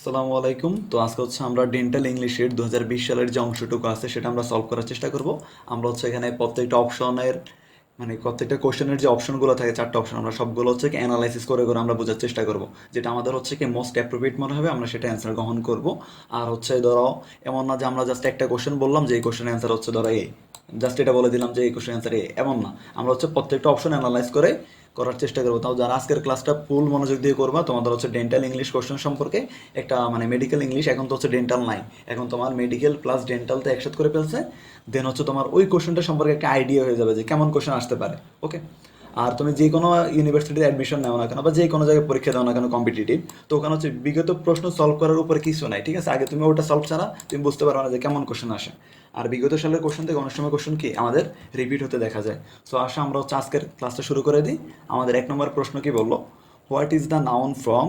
আসসালামু আলাইকুম। তো আজকে হচ্ছে আমরা ডেন্টাল ইংলিশের 2020 সালের যে অংশটুকু আছে সেটা আমরা সলভ করার চেষ্টা করব। আমরা হচ্ছে এখানে প্রত্যেকটা অপশনের মানে প্রত্যেকটা কোশ্চেনের যে অপশনগুলো থাকে, চারটা অপশন, আমরা সবগুলো হচ্ছে কি অ্যানালাইসিস করে করে আমরা বোঝার চেষ্টা করব। যেটা আমাদের হচ্ছে কি মোস্ট অ্যাপ্রোপ্রিয়েট মনে হবে আমরা সেটা অ্যান্সার গ্রহণ করব। আর হচ্ছে ধরো এমন না যে আমরা জাস্ট একটা কোশ্চেন বললাম যে এই কোশ্চেনের অ্যান্সার হচ্ছে ধরো এ, জাস্ট এটা বলে দিলাম যে এই কোশ্চেন অ্যান্সার এ, এমন না। আমরা হচ্ছে প্রত্যেকটা অপশন অ্যানালাইজ করে করার চেষ্টা করবো। তাও যারা আজকের ক্লাসটা ফুল মনোযোগ দিয়ে করবা, তোমাদের হচ্ছে ডেন্টাল ইংলিশ কোশ্চেন সম্পর্কে একটা মানে মেডিকেল ইংলিশ, এখন তো হচ্ছে ডেন্টাল নাই, এখন তোমার মেডিকেল প্লাস ডেন্টাল তো একসাথে করে ফেলছে। দেন হচ্ছে তোমার ওই কোশ্চেনটা সম্পর্কে একটা আইডিয়া হয়ে যাবে যে কেমন কোশ্চেন আসতে পারে। ওকে। আর তুমি যে কোনো ইউনিভার্সিটিতে অ্যাডমিশন নেও না কেন বা যে কোনো জায়গায় পরীক্ষা দাও না কেন কম্পিটিটিভ, তো ওখানে হচ্ছে বিগত প্রশ্ন সলভ করার উপরে কিছু নাই, ঠিক আছে? আগে তুমি ওটা সলভ ছাড়া তুমি বুঝতে পারো না যে কেমন কোশ্চেন আসে। আর বিগত সালের কোশ্চেন থেকে অনেক সময় কোশ্চেন কি আমাদের রিপিট হতে দেখা যায়। সো আসা আমরা হচ্ছে আজকের ক্লাসটা শুরু করে দিই। আমাদের এক নম্বর প্রশ্ন কি বললো, what is the noun from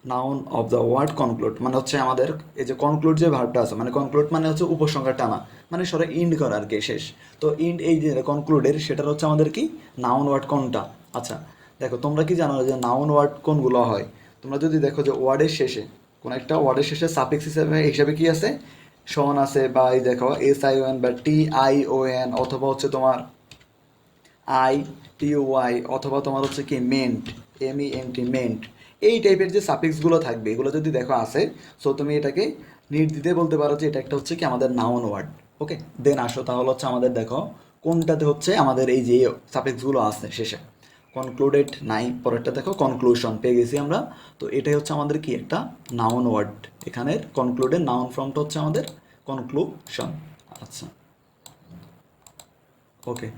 noun of the word conclude, মানে হচ্ছে আমাদের এই যে কনক্লুড যে ভার্বটা আছে, মানে কনক্লুড মানে হচ্ছে উপসংহার টানা, মানে সরে ইন্ড করা আর কি, শেষ। তো ইন্ড এই যে কনক্লুডের সেটার হচ্ছে আমাদের কি নাউন ওয়ার্ড কোনটা? আচ্ছা, দেখো তোমরা কি জানো যে নাউন ওয়ার্ড কোনগুলো হয়? তোমরা যদি দেখো যে ওয়ার্ডের শেষে কোন একটা ওয়ার্ডের শেষে সাফিক্স হিসেবে হিসাবে কি আছে, শন আছে, বা এই দেখো এস আই ও এন বা টি আই ও এন, অথবা হচ্ছে তোমার আই টি ওয়াই, অথবা তোমার হচ্ছে কি ment, M E N T, ment. এই টাইপের যে সাফিক্সগুলো থাকবে এগুলো যদি দেখো আছে, সো তুমি এটাকে নির্দ্বিধায় বলতে পারো যে এটা একটা হচ্ছে কি আমাদের নাউন ওয়ার্ড। ওকে। দেন আসো তাহলে হচ্ছে আমাদের দেখো কোনটাতে হচ্ছে আমাদের এই যে সাফিক্সগুলো আছে শেষে। কনক্লুডেড নাই, পরেরটা দেখো কনক্লুশন পেয়ে গেছি আমরা। তো এটাই হচ্ছে আমাদের কি একটা নাউন ওয়ার্ড। এখানের কনক্লুডেড নাউন ফর্মটা হচ্ছে আমাদের কনক্লুশন। আচ্ছা, ওকে।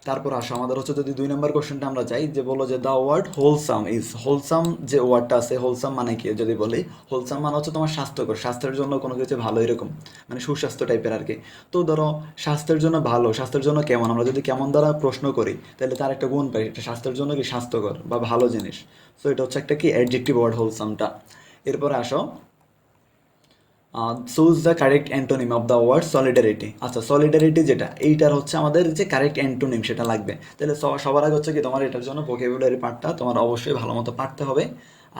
তারপর আসো আমাদের হচ্ছে যদি দুই নম্বর কোশ্চেনটা আমরা যাই, যে বলো যে the word wholesome is, wholesome যে ওয়ার্ডটা আছে, হোলসাম মানে কি যদি বলি, হোলসাম মানে হচ্ছে তোমার স্বাস্থ্যকর, স্বাস্থ্যের জন্য কোনো কিছু ভালো, এরকম মানে সুস্বাস্থ্য টাইপের আর কি। তো ধরো স্বাস্থ্যের জন্য ভালো, স্বাস্থ্যের জন্য কেমন, আমরা যদি কেমন দ্বারা প্রশ্ন করি তাহলে তার একটা গুণ পাই, এটা স্বাস্থ্যের জন্য কি স্বাস্থ্যকর বা ভালো জিনিস। তো এটা হচ্ছে একটা কি অ্যাডজেক্টিভ ওয়ার্ড হোলসামটা। এরপরে আসো choose the correct antonym of the word solidarity. আচ্ছা, সলিডারিটি যেটা, এইটার হচ্ছে আমাদের যে কারেক্ট অ্যান্টোনিম সেটা লাগবে। তাহলে সবার আগে হচ্ছে কি তোমার এটার জন্য ভোকেবুলারি পার্টটা তোমার অবশ্যই ভালো মতো পারতে হবে।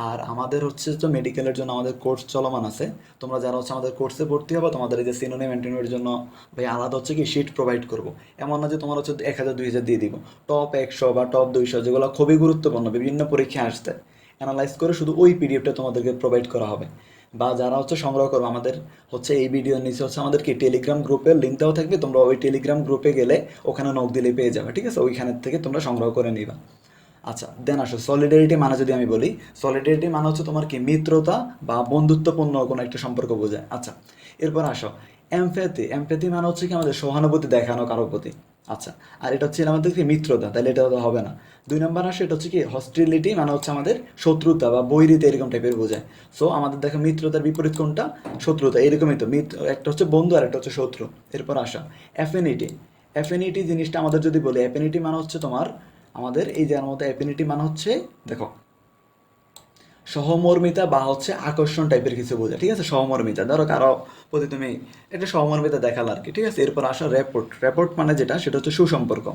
আর আমাদের হচ্ছে তো মেডিকেলের জন্য আমাদের কোর্স চলমান আছে। তোমরা যারা হচ্ছে আমাদের কোর্সে ভর্তি হবে, তোমাদের এই যে সিনোনিম অ্যান্টোনিমের জন্য ভাই আলাদা হচ্ছে কি শিট প্রোভাইড করবো। এমন না যে তোমার হচ্ছে 1000 2000 দিয়ে দিব, টপ 100 বা টপ 200 যেগুলো খুবই গুরুত্বপূর্ণ বিভিন্ন পরীক্ষায় আসতে, অ্যানালাইজ করে শুধু ওই পিডিএফটা তোমাদেরকে প্রোভাইড করা হবে। বা যারা হচ্ছে সংগ্রহ করবো, আমাদের হচ্ছে এই ভিডিওর নিচে হচ্ছে আমাদের কি টেলিগ্রাম গ্রুপের লিঙ্ক দেওয়া থাকবে, তোমরা ওই টেলিগ্রাম গ্রুপে গেলে ওখানে নক দিলে পেয়ে যাবে, ঠিক আছে? ওইখানের থেকে তোমরা সংগ্রহ করে নিবা। আচ্ছা, দেন আসো সলিডারিটি মানে যদি আমি বলি, সলিডারিটি মানে হচ্ছে তোমার কি মিত্রতা বা বন্ধুত্বপূর্ণ কোনো একটা সম্পর্ক বোঝায়। আচ্ছা, এরপর আসো এমপ্যাথি। এমপ্যাথি মানে হচ্ছে কি আমাদের সহানুভূতি দেখানো কারোর প্রতি। আচ্ছা, আর এটা হচ্ছে আমাদের কি মিত্রতা, তাহলে এটা তো হবে না। দুই নম্বর আসে এটা হচ্ছে কি হস্টিলিটি, মানে হচ্ছে আমাদের শত্রুতা বা বৈরিতা এরকম টাইপের বোঝায়। সো আমাদের দেখো মিত্রতার বিপরীত কোনটা? শত্রুতা, এরকমই তো মিত্র, একটা হচ্ছে বন্ধু আর একটা হচ্ছে শত্রু। এরপর আসা অ্যাফিনিটি। অ্যাফিনিটি জিনিসটা আমাদের যদি বলি, অ্যাফিনিটি মানে হচ্ছে তোমার আমাদের এই যার মধ্যে অ্যাফিনিটি মানে হচ্ছে দেখো সহমর্মিতা বা হচ্ছে আকর্ষণ টাইপের কিছু বোঝায়, ঠিক আছে? সহমর্মিতা, ধরো কারো প্রতি তুমি একটা সহমর্মিতা দেখাল আর কি, ঠিক আছে? এরপর আসো র্যাপোর্ট। র্যাপোর্ট মানে যেটা সেটা হচ্ছে সুসম্পর্ক।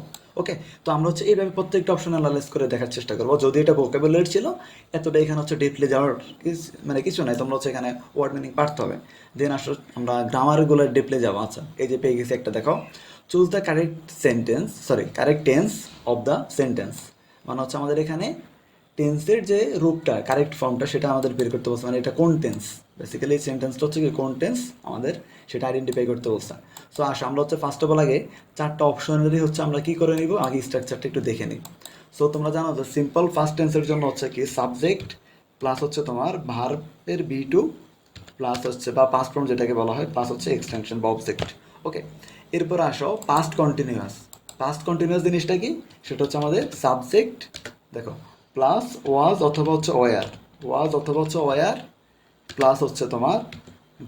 ওকে। তো আমরা হচ্ছে এইভাবে প্রত্যেকটা অপশন অ্যানালাইজ করে দেখার চেষ্টা করবো। যদি এটা ভোকাবুলারি ছিল, এতটা এখানে হচ্ছে ডিপলি যাওয়ার মানে কিছু নাই, তোমরা হচ্ছে এখানে ওয়ার্ড মিনিং পারতে হবে। দেন আসো আমরা গ্রামারগুলো ডিপলি যাবো। আচ্ছা, এই যে পেয়ে গেছি একটা, দেখো choose the correct sentence, sorry correct tense of the sentence, মানে হচ্ছে আমাদের এখানে টেন্সের যে রূপটা, কারেক্ট ফর্মটা সেটা আমাদের বের করতে বলছে, মানে এটা কোন টেন্স। বেসিক্যালি সেন্টেন্সটা হচ্ছে কি কোন টেন্স আমাদের সেটা আইডেন্টিফাই করতে বলছে। সো আসো আমরা হচ্ছে ফার্স্ট অফ অল আগে চারটা অপশনেরই হচ্ছে আমরা কি করে নিব, আগে স্ট্রাকচারটা একটু দেখে নিই। সো তোমরা জানো যে সিম্পল ফার্স্ট টেন্সের জন্য হচ্ছে কি সাবজেক্ট প্লাস হচ্ছে তোমার ভার্বের বি টু প্লাস হচ্ছে বা পাস্ট ফর্ম যেটাকে বলা হয়, প্লাস হচ্ছে এক্সটেনশন বা অবজেক্ট। ওকে। এরপর আসো পাস্ট কন্টিনিউয়াস। পাস্ট কন্টিনিউয়াস জিনিসটা কি, সেটা হচ্ছে আমাদের সাবজেক্ট দেখো প্লাস ওয়াজ অথবা হচ্ছে ওয়ার, ওয়াজ অথবা হচ্ছে ওয়ার প্লাস হচ্ছে তোমার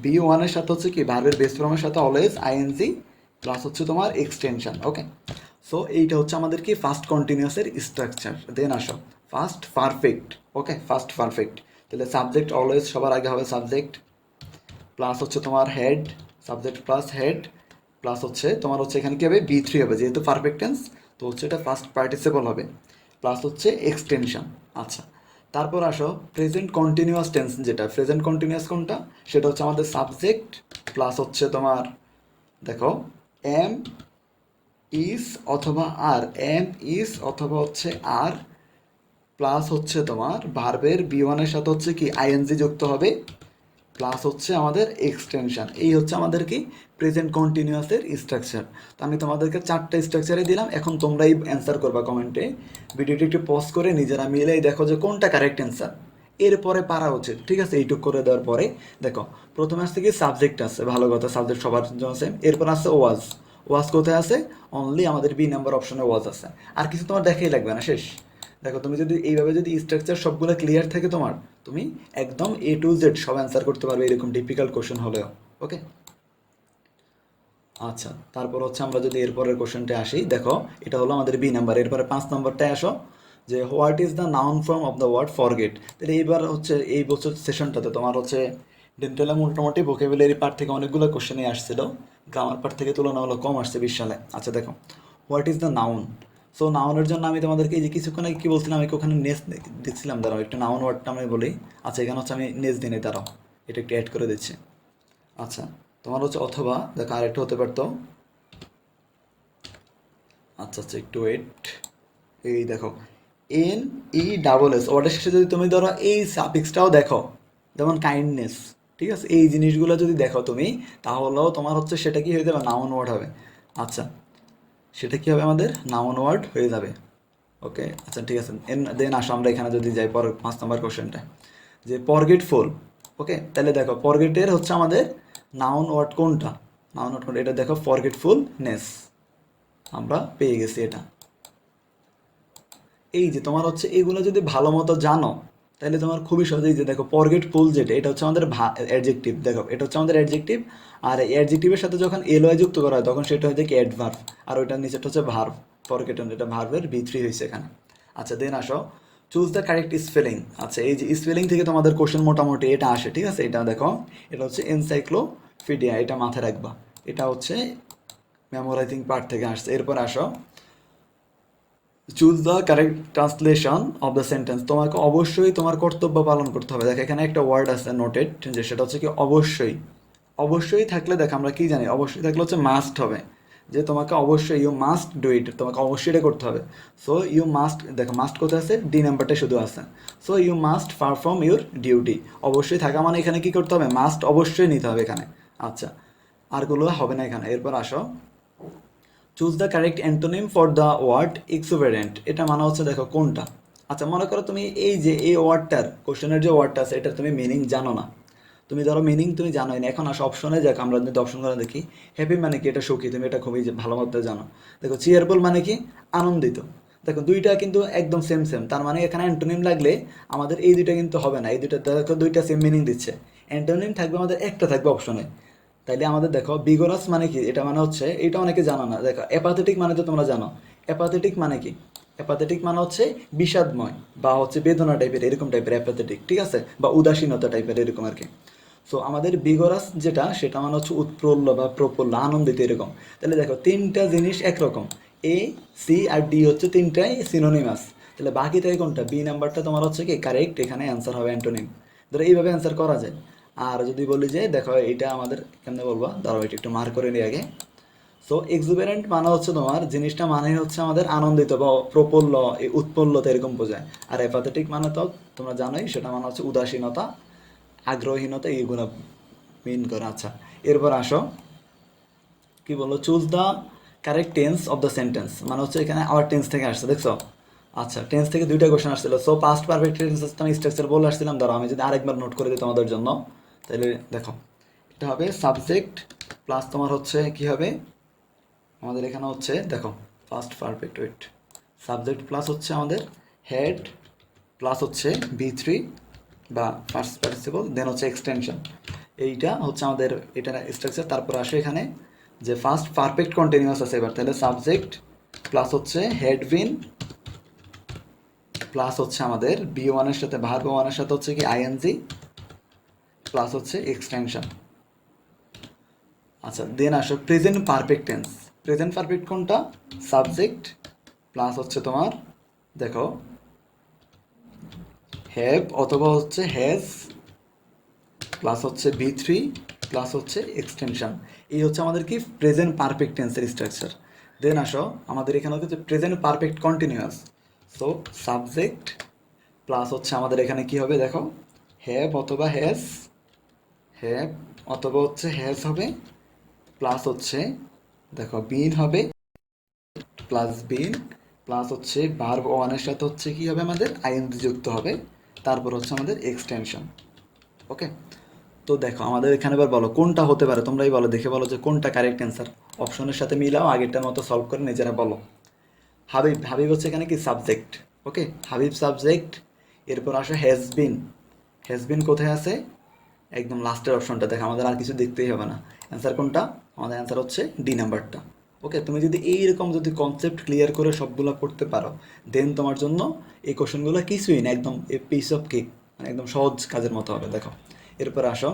বি ওয়ানের সাথে হচ্ছে কি ভার্বের বেস ফর্মের সাথে অলওয়েজ আইএনজি প্লাস হচ্ছে তোমার এক্সটেনশন। ওকে। সো এইটা হচ্ছে আমাদের কি ফার্স্ট কন্টিনিউয়াসের স্ট্রাকচার। দেন আসো ফার্স্ট পারফেক্ট। ওকে, ফার্স্ট পারফেক্ট, তাহলে সাবজেক্ট অলওয়েজ সবার আগে হবে সাবজেক্ট প্লাস হচ্ছে তোমার head, subject plus had plus হচ্ছে তোমার হচ্ছে এখানে কি হবে বি থ্রি হবে, যেহেতু পারফেক্ট টেন্স তো হচ্ছে এটা ফার্স্ট পার্টিসিপল হবে, প্লাস হচ্ছে এক্সটেনশন। আচ্ছা, তারপর আসো প্রেজেন্ট কন্টিনিউয়াস টেন্স, যেটা প্রেজেন্ট কন্টিনিউয়াস কোনটা, সেটা হচ্ছে আমাদের সাবজেক্ট প্লাস হচ্ছে তোমার দেখো এম ইজ অথবা আর, এম ইজ অথবা হচ্ছে আর প্লাস হচ্ছে তোমার ভার্বের বি ওয়ানের সাথে হচ্ছে কি আইএনজি যুক্ত হবে, প্লাস হচ্ছে আমাদের এক্সটেনশন। এই হচ্ছে আমাদের কি প্রেজেন্ট কন্টিনিউয়াসের স্ট্রাকচার। তো আমি তোমাদেরকে 4টা স্ট্রাকচারে দিলাম, এখন তোমরাই অ্যান্সার করবা কমেন্টে। ভিডিওটি একটু পজ করে নিজেরা মিলেই দেখো যে কোনটা কারেক্ট অ্যান্সার, এরপরে পারা উচিত। ঠিক আছে, এইটুক করে দেওয়ার পরে দেখো প্রথমে আসছে কি সাবজেক্ট আছে, ভালো কথা, সাবজেক্ট সবার জন্য সেম। এরপর আছে ওয়াজ, ওয়াজ কোথায় আছে, অনলি আমাদের বি নাম্বার অপশনে ওয়াজ আছে, আর কিছু তোমার দেখাই লাগবে না, শেষ। দেখো তুমি যদি এইভাবে যদি স্ট্রাকচার সবগুলো ক্লিয়ার থাকে তোমার, তুমি একদম এ টু জেড সব অ্যান্সার করতে পারবে এরকম ডিফিকাল্ট কোশ্চেন হলেও। ওকে, আচ্ছা তারপর হচ্ছে আমরা যদি এরপরের কোশ্চেনটা আসি, দেখো এটা হলো আমাদের বি নাম্বার। এরপরে 5 নম্বরটায় আসো, যে what is the noun form of the word forget. তাহলে এইবার হচ্ছে এই বছর সেশনটাতে তোমার হচ্ছে ডেন্টালে মোটামুটি ভোকাবুলারি পার্ট থেকে অনেকগুলো কোশ্চেনই আসছিল, গ্রামার পার্ট থেকে তুলনামূলক কম আসছে 20 সালে। আচ্ছা দেখো what is the noun. So নাউনের জন্য আমি তোমাদেরকে এই যে কিছুক্ষণ আগে কী বলছিলাম, আমি ওখানে নেস দিচ্ছিলাম, দাঁড়াও একটু নাউন ওয়ার্ডটা আমি বলি। আচ্ছা এখানে হচ্ছে আমি নেস দিনে, দাঁড়াও এটা একটু অ্যাড করে দিচ্ছি। আচ্ছা তোমার হচ্ছে অথবা দেখো আরেকটা হতে পারতো, আচ্ছা আচ্ছা একটু ওয়েট, এই দেখো এন ই ডাবল এস ওয়ার্ডের শেষে যদি তুমি ধরো এই সাফিক্সটাও দেখো, যেমন কাইন্ডনেস, ঠিক আছে, এই জিনিসগুলো যদি দেখো তুমি, তাহলেও তোমার হচ্ছে সেটা কি হয়ে যাবে, নাউন ওয়ার্ড হবে। আচ্ছা সেটা কি হবে, আমাদের নাউন ওয়ার্ড হয়ে যাবে। ওকে আচ্ছা ঠিক আছে, দেন আসো আমরা এখানে যদি যাই পরের 5 নম্বর কোশ্চেনটা, যে ফরগেটফুল। ওকে তাহলে দেখো ফরগেটের হচ্ছে আমাদের নাউন ওয়ার্ড কোনটা, নাউন ওয়ার্ড কোনটা, এটা দেখো ফরগেটফুলনেস, আমরা পেয়ে গেছি এটা। এই যে তোমার হচ্ছে এগুলো যদি ভালো মতো জানো, তাহলে তোমার খুবই সহজেই, যে দেখো ফরগেটফুল যেটা, এটা হচ্ছে আমাদের অ্যাডজেক্টিভ, দেখো এটা হচ্ছে আমাদের অ্যাডজেক্টিভ, আর এই অ্যাডজেক্টিভের সাথে যখন এলওয়াই যুক্ত করা হয় তখন সেটা হয়ে যায় কি অ্যাডভার্ব, আর ওইটার নিচেটা হচ্ছে ভার্ব, ফরগেটন, এটা ভার্বের বি3 হয়েছে এখানে। আচ্ছা দেন আসো চুজ দ্য কারেক্ট স্পেলিং। আচ্ছা এই যে স্পেলিং থেকে তোমাদের কোশ্চেন মোটামুটি এটা আসে, ঠিক আছে, এটা দেখো এটা হচ্ছে এনসাইক্লোপিডিয়া, এটা মাথায় রাখবা, এটা হচ্ছে মেমোরাইজিং পার্ট থেকে আসছে। এরপর আসো choose the correct translation of the sentence. তোমাকে অবশ্যই তোমার কর্তব্য পালন করতে হবে। দেখো এখানে একটা ওয়ার্ড আছে নোটেড, যে সেটা হচ্ছে কি অবশ্যই। অবশ্যই থাকলে দেখো আমরা কি জানি, অবশ্যই থাকলে হচ্ছে মাস্ট হবে, যে তোমাকে অবশ্যই ইউ মাস্ট ডু ইট, তোমাকে অবশ্যই এটা করতে হবে। সো ইউ মাস্ট, দেখো মাস্ট কোথায় আছে, ডি নাম্বারটা শুধু আছে। So you must perform your duty, অবশ্যই থাকা মানে এখানে কি করতে হবে, মাস্ট অবশ্যই নিতে হবে এখানে। আচ্ছা আরগুলো হবে না এখানে। এরপর আসো choose the correct antonym for the word exuberant. এটা মানে হচ্ছে দেখো কোনটা। আচ্ছা মনে করো তুমি এই যে এই ওয়ার্ডটার কোশ্চেনের যে ওয়ার্ডটা আছে এটার তুমি মিনিং জানো না, তুমি ধরো মিনিং তুমি জানোই না, এখন আসো অপশনে যাক, আমরা যদি অপশনগুলো দেখি, হ্যাপি মানে কি, এটা সুখী, তুমি এটা খুবই ভালো মতো জানো। দেখো চিয়ারফুল মানে কি, আনন্দিত। দেখো দুইটা কিন্তু একদম সেম সেম, তার মানে এখানে অ্যান্টোনিম লাগলে আমাদের এই দুইটা কিন্তু হবে না, এই দুইটা দেখো দুইটা সেম মিনিং দিচ্ছে, অ্যান্টোনিম থাকবে আমাদের একটা থাকবে অপশনে। তাইলে আমাদের দেখো বিগোরাস মানে কি, এটা মানে হচ্ছে, এটা অনেকে জানো না, দেখো অ্যাপাথেটিক মানে তো তোমরা জানো, অ্যাপাথেটিক মানে কি, অ্যাপাথেটিক মানে হচ্ছে বিষাদময় বা হচ্ছে বেদনা টাইপের, এরকম টাইপের অ্যাপাথেটিক, ঠিক আছে, বা উদাসীনতা টাইপের এরকম আর কি। সো আমাদের বিগোরাস যেটা, সেটা মানে হচ্ছে উৎফুল্ল বা প্রফুল্ল, আনন্দিত এরকম। তাহলে দেখো তিনটা জিনিস একরকম, এ সি আর ডি হচ্ছে তিনটাই সিনোনিমাস, তাহলে বাকি থেকে কোনটা, বি নাম্বারটা তোমার হচ্ছে কি কারেক্ট, এখানে অ্যান্সার হবে অ্যান্টোনিম। ধরো এইভাবে অ্যান্সার করা যায়। আর যদি বলি যে দেখো এটা আমাদের কেমনে বলবা, দাঁড়াও এটা একটু মার করে নিই আগে। সো এক্সুবেরেন্ট মানে হচ্ছে তোমার জিনিসটা মানে হচ্ছে আমাদের আনন্দিত বা প্রফুল্ল, এই উৎফুল্লতা এরকম বোঝায়। আর অ্যাপাথেটিক মানে তো তোমরা জানোই, সেটা মানে হচ্ছে উদাসীনতা, আগ্রহীনতা, এইগুলো মিন করে। আচ্ছা এরপর আসো কি বললো, choose the correct tense of the sentence, মানে হচ্ছে এখানে আবার টেন্স থেকে আসছে, দেখছো। আচ্ছা টেন্স থেকে দুইটা কোশ্চেন আসছিল। সো পাস্ট পারফেক্ট টেন্স আমি স্ট্রাকচার বলে আসছিলাম, ধরো আমি যদি আরেকবার নোট করে দিই তোমাদের জন্য, তাহলে দেখো এটা হবে সাবজেক্ট প্লাস তোমার হচ্ছে কি হবে, আমাদের এখানে হচ্ছে দেখো first perfect, wait, subject plus হচ্ছে আমাদের হেড প্লাস হচ্ছে বি3 বা ফার্স্ট পার্টিসিপল, দেন হচ্ছে এক্সটেনশন। এইটা হচ্ছে আমাদের এটা স্ট্রাকচার। তারপর আসে এখানে যে ফার্স্ট পারফেক্ট কন্টিনিউয়াস আছে এবার, তাহলে সাবজেক্ট প্লাস হচ্ছে হেড বিন প্লাস হচ্ছে আমাদের বি ওয়ানের সাথে ভার্ব ওয়ানের সাথে হচ্ছে কি আইএনজি প্লাস হচ্ছে এক্সটেনশন। আচ্ছা দেন আসো present perfect tense. Present perfect কোনটা, সাবজেক্ট প্লাস হচ্ছে তোমার দেখো হ্যাভ অথবা হচ্ছে হ্যাজ প্লাস হচ্ছে V3 প্লাস হচ্ছে এক্সটেনশন। এই হচ্ছে আমাদের কি প্রেজেন্ট পারফেক্ট টেন্সের স্ট্রাকচার। দেন আসো আমাদের এখানে হচ্ছে present perfect continuous. So subject plus হচ্ছে আমাদের এখানে কি হবে দেখো, হ্যাভ অথবা হ্যাজ, হ্যাভ অথবা হচ্ছে হ্যাজ হবে, প্লাস হচ্ছে দেখো বিন হবে, প্লাস বিন প্লাস হচ্ছে ভার্ব ওয়ানের সাথে হচ্ছে কি হবে আমাদের আইএনজি যুক্ত হবে, তারপর হচ্ছে আমাদের এক্সটেনশন। ওকে, তো দেখো আমাদের এখানে এবার বলো কোনটা হতে পারে, তোমরাই বলো, দেখে বলো যে কোনটা কারেক্ট অ্যান্সার। অপশনের সাথে মিলাও, আগেরটার মতো সলভ করে নিজেরা বলো। হাবিব, হাবিব হচ্ছে এখানে কি সাবজেক্ট। ওকে, হাবিব সাবজেক্ট। এরপর আসো হ্যাজ বিন, হ্যাজ বিন কোথায় আছে, একদম লাস্টের অপশনটা। দেখো আমাদের আর কিছু দেখতেই হবে না, অ্যান্সার কোনটা, আমাদের অ্যান্সার হচ্ছে ডি নাম্বারটা। ওকে, তুমি যদি এইরকম যদি কনসেপ্ট ক্লিয়ার করে সবগুলো করতে পারো, দেন তোমার জন্য এই কোশ্চেনগুলো কিছুই না, একদম এ পিস অফ কেক, মানে একদম সহজ কাজের মতো হবে। দেখো এরপর আসো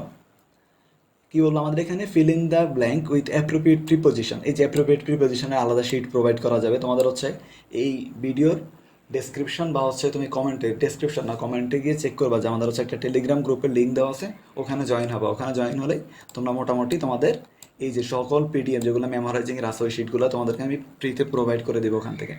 কি বলবো, আমাদের এখানে fill in the blank with appropriate preposition. এই যে অ্যাপ্রোপ্রিয়েট প্রিপোজিশনের আলাদা শিট প্রোভাইড করা যাবে তোমাদের হচ্ছে এই ভিডিওর ডেসক্রিপশন, বা হচ্ছে তুমি কমেন্টে, ডেসক্রিপশন না কমেন্টে গিয়ে চেক করবা যে আমাদের হচ্ছে একটা টেলিগ্রাম গ্রুপের লিঙ্ক দেওয়া আছে, ওখানে জয়েন হবা। ওখানে জয়েন হলেই তোমরা মোটামুটি তোমাদের এই যে সকল পিডিএফ যেগুলো মেমোরাইজিংয়ের আছে ওই শিটগুলো তোমাদেরকে আমি ফ্রিতে প্রোভাইড করে দেবো ওখান থেকে।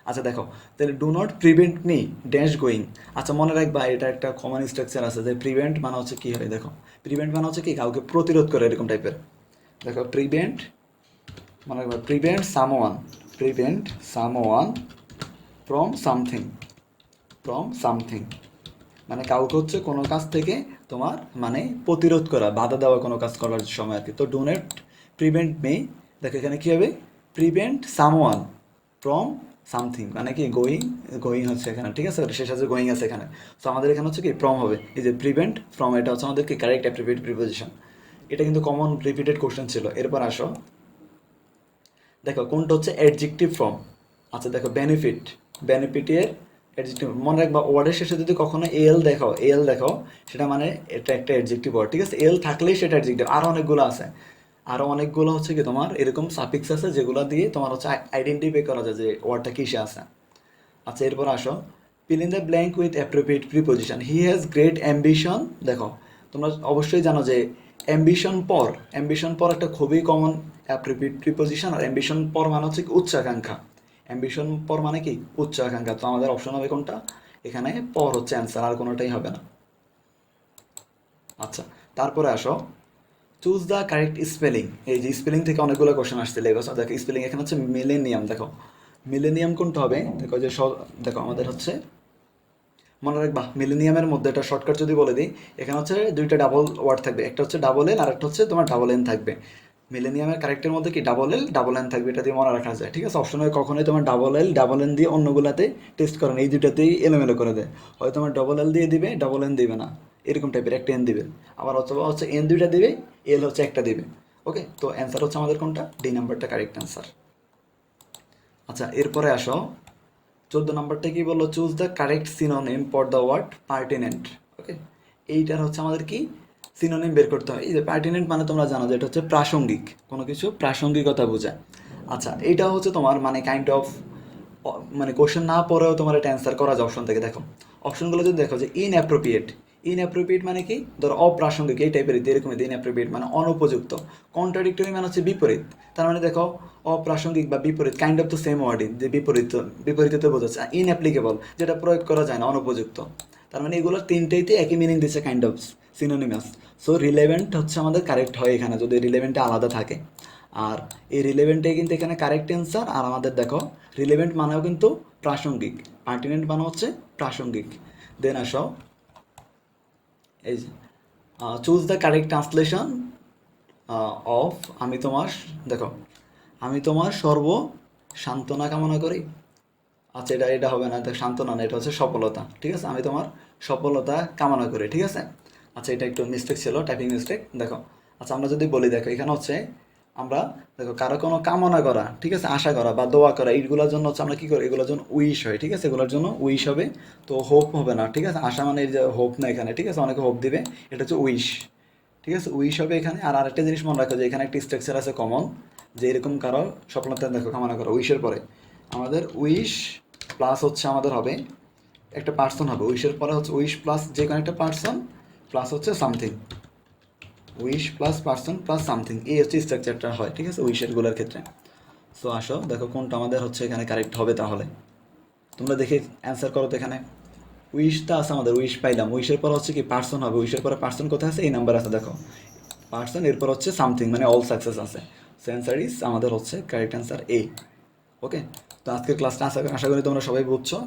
আচ্ছা দেখো, তাহলে do not prevent me dash going. আচ্ছা মনে রাখবা এটা একটা কমন স্ট্রাকচার আছে যে প্রিভেন্ট মানে হচ্ছে কি হয়, দেখো প্রিভেন্ট মানে হচ্ছে কি কাউকে প্রতিরোধ করে এরকম টাইপের। দেখো প্রিভেন্ট মনে রাখবা, prevent someone from something, from something মানে কাউকে হচ্ছে কোনো কাজ থেকে তোমার মানে প্রতিরোধ করা, বাধা দেওয়া কোনো কাজ করার সময় আর কি। তো ডু নট প্রিভেন্ট মি, দেখো এখানে কী হবে, প্রিভেন্ট সামওয়ান ফ্রম সামথিং মানে কি গোয়িং, গোয়িং হচ্ছে এখানে, ঠিক আছে, শেষ আছে গোয়িং আছে এখানে। তো আমাদের এখানে হচ্ছে কি ফ্রম হবে, এই যে প্রিভেন্ট ফ্রম, এটা হচ্ছে আমাদের কি কারেক্ট অ্যাপ্রোপ্রিয়েট প্রিপোজিশন। এটা কিন্তু কমন রিপিটেড কোশ্চেন ছিল। এরপর আসো দেখো কোনটা হচ্ছে অ্যাডজেক্টিভ ফর্ম। আচ্ছা দেখো বেনিফিট, বেনিফিটের অ্যাডজেক্টিভ মনে রাখবা, ওয়ার্ডের শেষে যদি কখনো এল দেখো, এল দেখো সেটা মানে এটা একটা অ্যাডজেক্টিভ ওয়ার্ড, ঠিক আছে, এল থাকলেই সেটা অ্যাডজেক্টিভ। আরও অনেকগুলো আছে, আরও অনেকগুলো হচ্ছে কি তোমার এরকম সাফিক্স আছে যেগুলো দিয়ে তোমার হচ্ছে আইডেন্টিফাই করা যায় যে ওয়ার্ডটা কিসে আছে। আচ্ছা এরপর আসো fill in the blank with appropriate preposition. He has great ambition. দেখো তোমরা অবশ্যই জানো যে অ্যাম্বিশন পর একটা খুবই কমন অ্যাপ্রোপ্রিয়েট প্রিপোজিশন, আর অ্যাম্বিশন পর মানে হচ্ছে কি উচ্চাকাঙ্ক্ষা। অ্যাম্বিশন পর মানে কি উচ্চাকাঙ্ক্ষা। তো আমাদের অপশন হবে কোনটা, এখানে পর হচ্ছে অ্যান্সার, আর কোনোটাই হবে না। আচ্ছা তারপরে আসো চুজ দ্য কারেক্ট স্পেলিং। এই যে স্পেলিং থেকে অনেকগুলো কোশ্চেন আসছে লেগোস। দেখো স্পেলিং এখানে হচ্ছে মিলেনিয়াম। দেখো মিলেনিয়াম কোনটা হবে, দেখো যে দেখো আমাদের হচ্ছে মনে রাখবা মিলেনিয়ামের মধ্যে একটা শর্টকাট যদি বলে দিই, এখানে হচ্ছে দুইটা ডাবল ওয়ার্ড থাকবে, একটা হচ্ছে ডাবল এল আর একটা হচ্ছে তোমার ডাবল এন থাকবে। মিলেনিয়ামের কারেক্টের মধ্যে কি ডাবল এল ডাবল এন থাকবে, এটা দিয়ে মনে রাখা যায়, ঠিক আছে। অপশনে কখনোই তোমার ডাবল এল ডাবল এন দিয়ে অন্যগুলাতে টেস্ট করেন, এই দুইটাতেই এলোমেলো করে দেয়। হয় তোমার ডবল এল দিয়ে দিবে, ডাবল এন দিবে না, এরকম টাইপের একটা এন দিবে। আবার অথবা হচ্ছে এন দুইটা দিবে, এল হচ্ছে একটা দিবে। ওকে, তো অ্যান্সার হচ্ছে আমাদের কোনটা, ডি নাম্বারটা কারেক্ট অ্যান্সার। আচ্ছা এরপরে আসো 14 নম্বরটা কি বললো, choose the correct synonym for the word pertinent. Okay, এইটার হচ্ছে আমাদের কি সিনোনিম বের করতে হয়। এই যে পার্টিনেন্ট মানে তোমরা জানো যে এটা হচ্ছে প্রাসঙ্গিক, কোনো কিছু প্রাসঙ্গিকতা বোঝায়। আচ্ছা এইটা হচ্ছে তোমার মানে কাইন্ড অফ মানে কোশ্চেন না পড়েও তোমার এটা অ্যান্সার করা যায় অপশন থেকে। দেখো অপশনগুলো যদি দেখো যে ইনঅ্যাপ্রোপ্রিয়েট, ইনঅ্যাপ্রোপ্রিয়েট মানে কি ধরো অপ্রাসঙ্গিক এই টাইপের, এরকম ইনঅ্যাপ্রোপ্রিয়েট মানে অনুপযুক্ত। কন্ট্রাডিক্টরি মানে হচ্ছে বিপরীত। তার মানে দেখো অপ্রাসঙ্গিক বা বিপরীত কাইন্ড অফ দ্য সেম ওয়ার্ডই, যে বিপরীত, বিপরীততে বোঝাচ্ছে। ইনঅ্যাপ্লিকেবল যেটা প্রয়োগ করা যায় না, অনুপযুক্ত। তার মানে এগুলোর তিনটেইতে একই মিনিং দিচ্ছে, kind of synonymous. So relevant হচ্ছে আমাদের কারেক্ট হয় এখানে যদি রিলেভেন্টটা আলাদা থাকে। আর এই রিলেভেন্টটাই কিন্তু এখানে কারেক্ট অ্যান্সার। আর আমাদের দেখো রিলেভেন্ট মানেও কিন্তু প্রাসঙ্গিক, পার্টিনেন্ট মানে হচ্ছে প্রাসঙ্গিক। দেন আসো এই choose the correct translation of আমি তোমার, দেখো আমি তোমার সর্ব সান্ত্বনা কামনা করি। আচ্ছা এটা এটা হবে না, এটা সান্ত্বনা না, এটা হচ্ছে সফলতা, ঠিক আছে, আমি তোমার সফলতা কামনা করি, ঠিক আছে। আচ্ছা এটা একটু মিস্টেক ছিল, টাইপিং মিস্টেক। দেখো আচ্ছা আমরা যদি বলি, দেখো এখানে হচ্ছে আমরা দেখো কারো কোনো কামনা করা, ঠিক আছে, আশা করা বা দোয়া করা, এইগুলোর জন্য হচ্ছে আমরা কী করি, এগুলোর জন্য উইশ হয়, ঠিক আছে, এগুলোর জন্য উইশ হবে। তো হোপ হবে না, ঠিক আছে, আশা মানে এই যে হোপ না এখানে, ঠিক আছে, অনেকে হোপ দিবে, এটা হচ্ছে উইশ, ঠিক আছে, উইশ হবে এখানে। আর আরেকটা জিনিস মনে রাখো যে এখানে একটা স্ট্রাকচার আছে কমন, যে এরকম কারো সফলতা দেখো কামনা করো উইশের পরে আমাদের উইশ প্লাস হচ্ছে আমাদের হবে একটা পার্সন হবে, উইশের পরে হচ্ছে উইশ প্লাস যে কোনো একটা পার্সন প্লাস হচ্ছে something, wish plus person plus something, এই হচ্ছে স্ট্রাকচারটা হয়, ঠিক আছে, উইশেরগুলোর ক্ষেত্রে। সো আসো দেখো কোনটা আমাদের হচ্ছে এখানে কারেক্ট হবে। তাহলে তোমরা দেখে অ্যান্সার করো তো। এখানে উইশটা আছে আমাদের, উইশ পাইলাম, উইশের পর হচ্ছে কি পার্সন হবে, উইশের পরে পার্সন কোথায় আছে, এই নাম্বার আছে দেখো পার্সন, এরপর হচ্ছে সামথিং মানে অল সাকসেস আছে। সো অ্যান্সার ইজ আমাদের হচ্ছে কারেক্ট অ্যান্সার এ। ওকে, তো আজকের ক্লাসটা আশা করি তোমরা সবাই বুঝছো।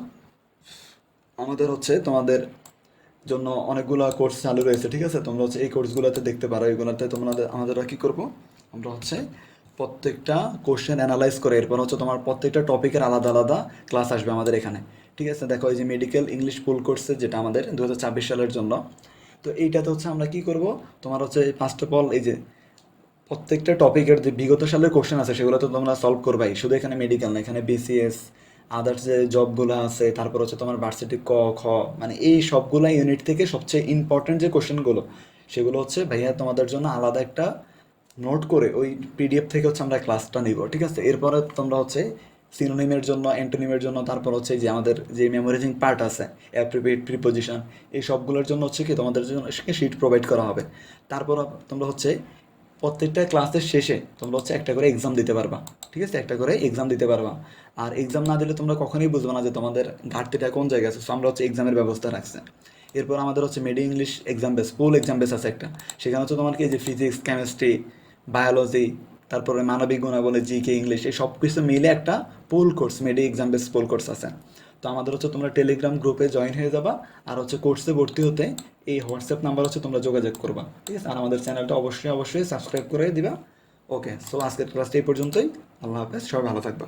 আমাদের হচ্ছে তোমাদের জন্য অনেকগুলো কোর্স চালু রয়েছে, ঠিক আছে, তোমরা হচ্ছে এই কোর্সগুলোতে দেখতে পারো। এগুলোতে তোমরা আমাদের কী করবো, আমরা হচ্ছে প্রত্যেকটা কোশ্চেন অ্যানালাইজ করে এরপর হচ্ছে তোমার প্রত্যেকটা টপিকের আলাদা আলাদা ক্লাস আসবে আমাদের এখানে, ঠিক আছে। দেখো এই যে মেডিকেল ইংলিশ ফুল কোর্সে যেটা আমাদের 2024 সালের জন্য, তো এইটাতে হচ্ছে আমরা কি করব, তোমার হচ্ছে ফার্স্ট অফ অল এই যে প্রত্যেকটা টপিকের যে বিগত সালের কোশ্চেন আছে সেগুলো তো তোমরা সলভ করবাই। শুধু এখানে মেডিকেল না, এখানে বিসিএস, আদার্স যে জবগুলো আছে, তারপর হচ্ছে তোমার ভার্সিটি ক খ, মানে এই সবগুলা ইউনিট থেকে সবচেয়ে ইম্পর্টেন্ট যে কোশ্চেনগুলো সেগুলো হচ্ছে ভাইয়া তোমাদের জন্য আলাদা একটা নোট করে ওই পিডিএফ থেকে হচ্ছে আমরা ক্লাসটা নিব, ঠিক আছে। এরপরে তোমরা হচ্ছে সিনোনিমের জন্য, অ্যান্টোনিমের জন্য, তারপর হচ্ছে যে আমাদের যে মেমোরাইজিং পার্ট আছে, অ্যাপ্রিপিয়েট, প্রিপোজিশন, এই সবগুলোর জন্য হচ্ছে কি তোমাদের জন্য শিট প্রোভাইড করা হবে। তারপর তোমরা হচ্ছে প্রত্যেকটা ক্লাসের শেষে তোমরা হচ্ছে একটা করে এক্সাম দিতে পারবা, ঠিক আছে, একটা করে এক্সাম দিতে পারবা। আর এক্সাম না দিলে তোমরা কখনোই বুঝবে না যে তোমাদের ঘাটতিটা কোন জায়গায় আছে। সো আমরা হচ্ছে এক্সামের ব্যবস্থা রাখছি। এরপর আমাদের হচ্ছে মেডি ইংলিশ এক্সাম বেস, ফুল এক্সাম বেস আছে একটা, সেখানে হচ্ছে তোমার কি যে ফিজিক্স, কেমিস্ট্রি, বায়োলজি, তারপরে মানবিক গুণাবলী, জিকে, ইংলিশ, এই সব কিছু মিলে একটা পুল কোর্স, মেডি এক্সাম বেস পুল কোর্স আছে। তো আমাদের হচ্ছে তোমরা টেলিগ্রাম গ্রুপে জয়েন হয়ে যাবা, আর হচ্ছে কোর্সে ভর্তি হতে এই হোয়াটসঅ্যাপ নাম্বার হচ্ছে তোমরা যোগাযোগ করবা, ঠিক আছে। আর আমাদের চ্যানেলটা অবশ্যই অবশ্যই সাবস্ক্রাইব করে দিবা। ওকে, সো আজকের ক্লাসটা এই পর্যন্তই। আল্লাহ হাফেজ, সবাই ভালো থাকবা।